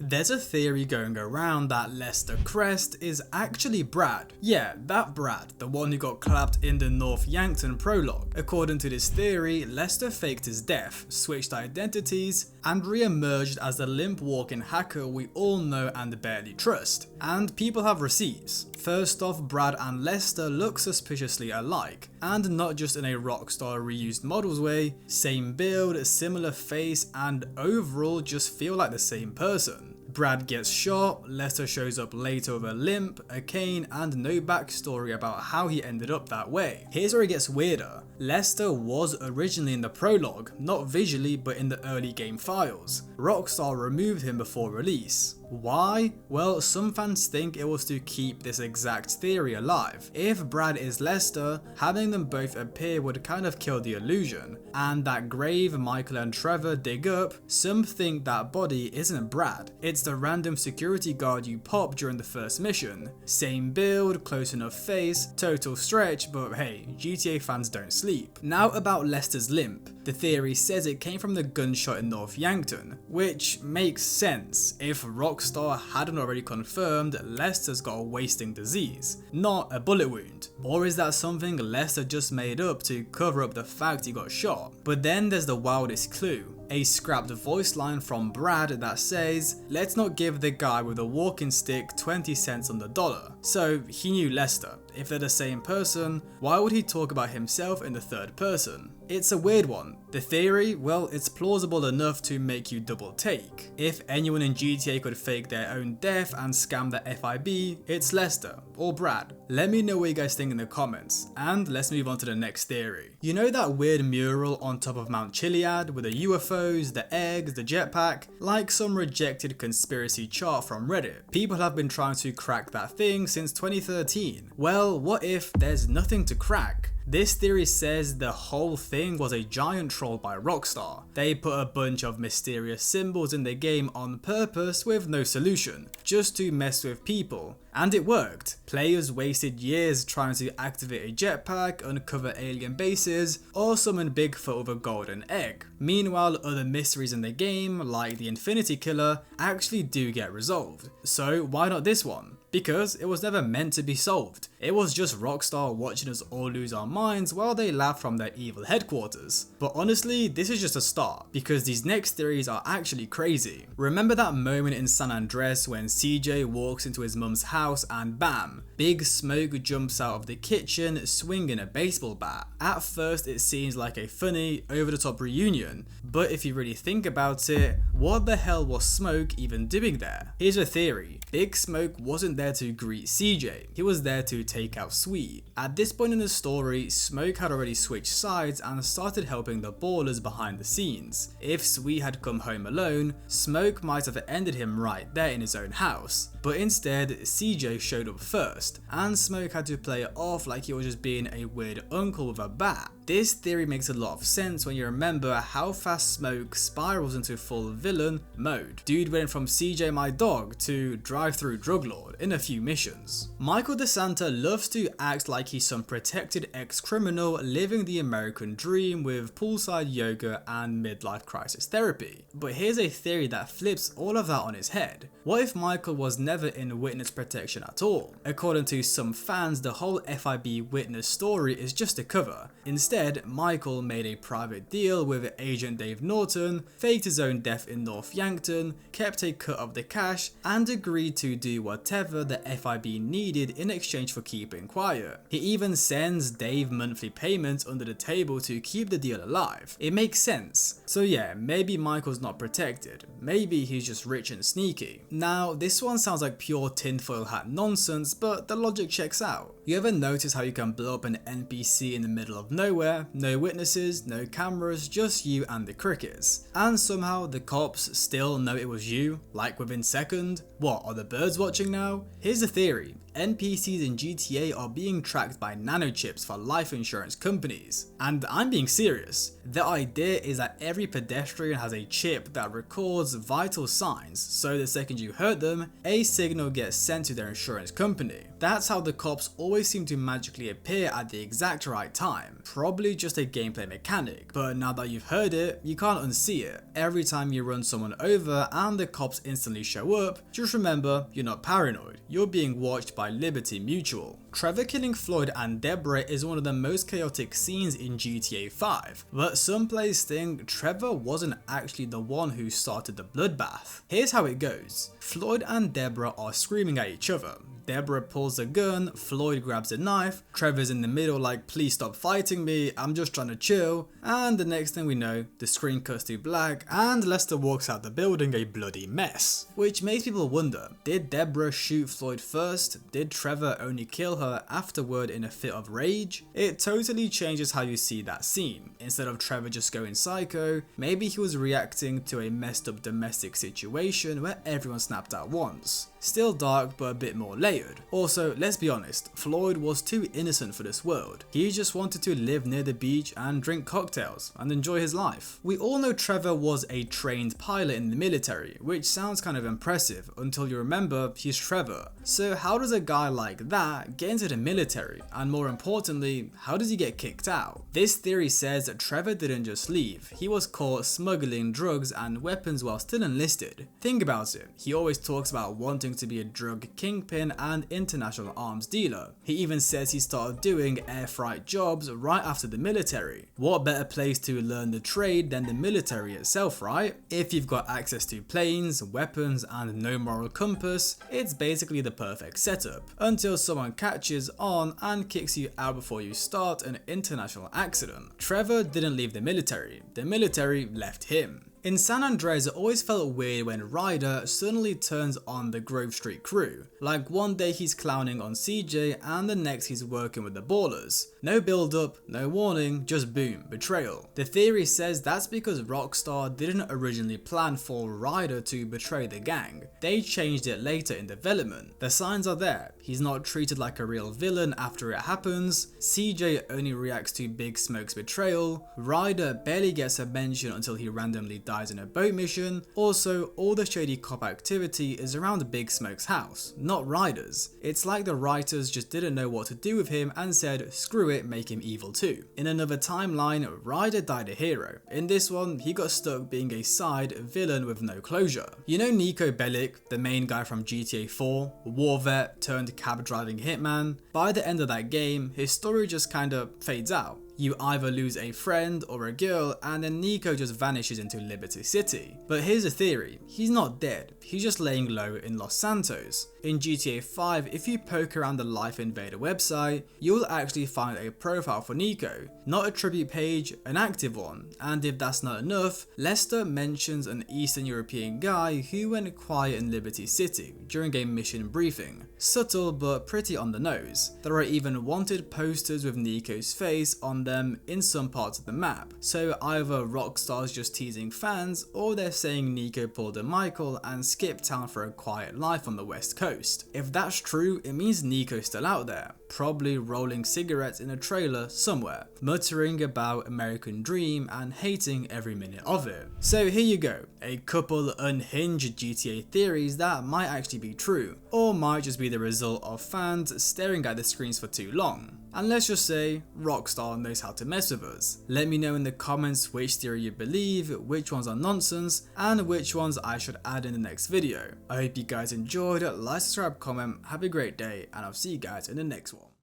There's a theory going around that Lester Crest is actually Brad. Yeah, that Brad, the one who got clapped in the North Yankton prologue. According to this theory, Lester faked his death, switched identities, and re-emerged as the limp walking hacker we all know and barely trust. And people have receipts. First off, Brad and Lester look suspiciously alike, and not just in a Rockstar reused models way, same build, similar face, and overall just feel like the same person. Brad gets shot, Lester shows up later with a limp, a cane, and no backstory about how he ended up that way. Here's where it gets weirder. Lester was originally in the prologue, not visually but in the early game files. Rockstar removed him before release. Why? Well, some fans think it was to keep this exact theory alive. If Brad is Lester, having them both appear would kind of kill the illusion, and that grave Michael and Trevor dig up, some think that body isn't Brad. It's the random security guard you pop during the first mission. Same build, close enough face, total stretch, but hey, GTA fans don't sleep. Now about Lester's limp. The theory says it came from the gunshot in North Yankton, which makes sense if Rockstar hadn't already confirmed Lester's got a wasting disease, not a bullet wound. Or is that something Lester just made up to cover up the fact he got shot? But then there's the wildest clue. A scrapped voice line from Brad that says, "Let's not give the guy with a walking stick 20 cents on the dollar." So he knew Lester. If they're the same person, why would he talk about himself in the third person? It's a weird one. The theory, well, it's plausible enough to make you double take. If anyone in GTA could fake their own death and scam the FIB, it's Lester or Brad. Let me know what you guys think in the comments, and let's move on to the next theory. You know that weird mural on top of Mount Chiliad with the UFOs, the eggs, the jetpack? Like some rejected conspiracy chart from Reddit. People have been trying to crack that thing since 2013. Well, what if there's nothing to crack? This theory says the whole thing was a giant troll by Rockstar. They put a bunch of mysterious symbols in the game on purpose with no solution, just to mess with people. And it worked. Players wasted years trying to activate a jetpack, uncover alien bases, or summon Bigfoot with a golden egg. Meanwhile, other mysteries in the game, like the Infinity Killer, actually do get resolved. So why not this one? Because it was never meant to be solved. It was just Rockstar watching us all lose our minds while they laugh from their evil headquarters. But honestly, this is just a start, because these next theories are actually crazy. Remember that moment in San Andreas when CJ walks into his mum's house and bam, big smoke jumps out of the kitchen swinging a baseball bat. At first it seems like a funny, over-the-top reunion, but if you really think about it, what the hell was Smoke even doing there? Here's a theory. Big Smoke wasn't there to greet CJ, he was there to take out Sweet. At this point in the story, Smoke had already switched sides and started helping the ballers behind the scenes. If Sweet had come home alone, Smoke might have ended him right there in his own house. But instead, CJ showed up first, and Smoke had to play it off like he was just being a weird uncle with a bat. This theory makes a lot of sense when you remember how fast Smoke spirals into full villain mode. Dude went from CJ my dog to drive-through drug lord in a few missions. Michael DeSanta loves to act like he's some protected ex-criminal living the American dream with poolside yoga and midlife crisis therapy. But here's a theory that flips all of that on his head. What if Michael was never in witness protection at all? According to some fans, the whole FIB witness story is just a cover. Instead, Michael made a private deal with Agent Dave Norton, faked his own death in North Yankton, kept a cut of the cash, and agreed to do whatever the FIB needed in exchange for keeping quiet. He even sends Dave monthly payments under the table to keep the deal alive. It makes sense. So yeah, maybe Michael's not protected. Maybe he's just rich and sneaky. Now, this one sounds like pure tinfoil hat nonsense, but the logic checks out. You ever notice how you can blow up an NPC in the middle of nowhere, no witnesses, no cameras, just you and the crickets, and somehow the cops still know it was you, like within seconds? What, are the birds watching now? Here's the theory. NPCs in GTA are being tracked by Nano Chips for life insurance companies. And I'm being serious. The idea is that every pedestrian has a chip that records vital signs, so the second you hurt them, a signal gets sent to their insurance company. That's how the cops always seem to magically appear at the exact right time. Probably just a gameplay mechanic, but now that you've heard it, you can't unsee it. Every time you run someone over and the cops instantly show up, just remember, you're not paranoid, you're being watched by Liberty Mutual. Trevor killing Floyd and Deborah is one of the most chaotic scenes in GTA 5, but some players think Trevor wasn't actually the one who started the bloodbath. Here's how it goes. Floyd and Deborah are screaming at each other. Deborah pulls a gun, Floyd grabs a knife, Trevor's in the middle like, please stop fighting me, I'm just trying to chill, and the next thing we know, the screen cuts to black and Lester walks out the building a bloody mess. Which makes people wonder, did Deborah shoot Floyd first? Did Trevor only kill her afterward in a fit of rage? It totally changes how you see that scene. Instead of Trevor just going psycho, maybe he was reacting to a messed up domestic situation where everyone snapped at once. Still dark but a bit more layered. Also, let's be honest, Floyd was too innocent for this world. He just wanted to live near the beach and drink cocktails and enjoy his life. We all know Trevor was a trained pilot in the military, which sounds kind of impressive until you remember he's Trevor. So how does a guy like that get into the military? And more importantly, how does he get kicked out? This theory says that Trevor didn't just leave, he was caught smuggling drugs and weapons while still enlisted. Think about it, he always talks about wanting to be a drug kingpin and international arms dealer. He even says he started doing air freight jobs right after the military. What better place to learn the trade than the military itself, right? If you've got access to planes, weapons and no moral compass, it's basically the perfect setup, until someone catches on and kicks you out before you start an international accident. Trevor didn't leave the military left him. In San Andreas, it always felt weird when Ryders suddenly turns on the Grove Street crew. Like one day he's clowning on CJ and the next he's working with the Ballers. No build up, no warning, just boom, betrayal. The theory says that's because Rockstar didn't originally plan for Ryders to betray the gang. They changed it later in development. The signs are there. He's not treated like a real villain after it happens. CJ only reacts to Big Smoke's betrayal. Ryders barely gets a mention until he randomly dies in a boat mission. Also, all the shady cop activity is around Big Smoke's house, not Ryders. It's like the writers just didn't know what to do with him and said, screw it, make him evil too. In another timeline, Ryders died a hero. In this one, he got stuck being a side villain with no closure. You know Nico Bellic, the main guy from GTA 4, war vet turned cab driving hitman? By the end of that game, his story just kinda fades out. You either lose a friend or a girl and then Nico just vanishes into Liberty City. But here's a theory, he's not dead, he's just laying low in Los Santos. In GTA 5, if you poke around the Life Invader website, you'll actually find a profile for Nico. Not a tribute page, an active one. And if that's not enough, Lester mentions an Eastern European guy who went quiet in Liberty City during a mission briefing. Subtle but pretty on the nose. There are even wanted posters with Nico's face on them in some parts of the map, so either Rockstar's just teasing fans or they're saying Nico pulled a Michael and skipped town for a quiet life on the west coast. If that's true, it means Nico's still out there, probably rolling cigarettes in a trailer somewhere, muttering about American Dream and hating every minute of it. So here you go, a couple unhinged GTA theories that might actually be true, or might just be the result of fans staring at the screens for too long. And let's just say, Rockstar knows how to mess with us. Let me know in the comments which theory you believe, which ones are nonsense, and which ones I should add in the next video. I hope you guys enjoyed, like, subscribe, comment, have a great day, and I'll see you guys in the next one.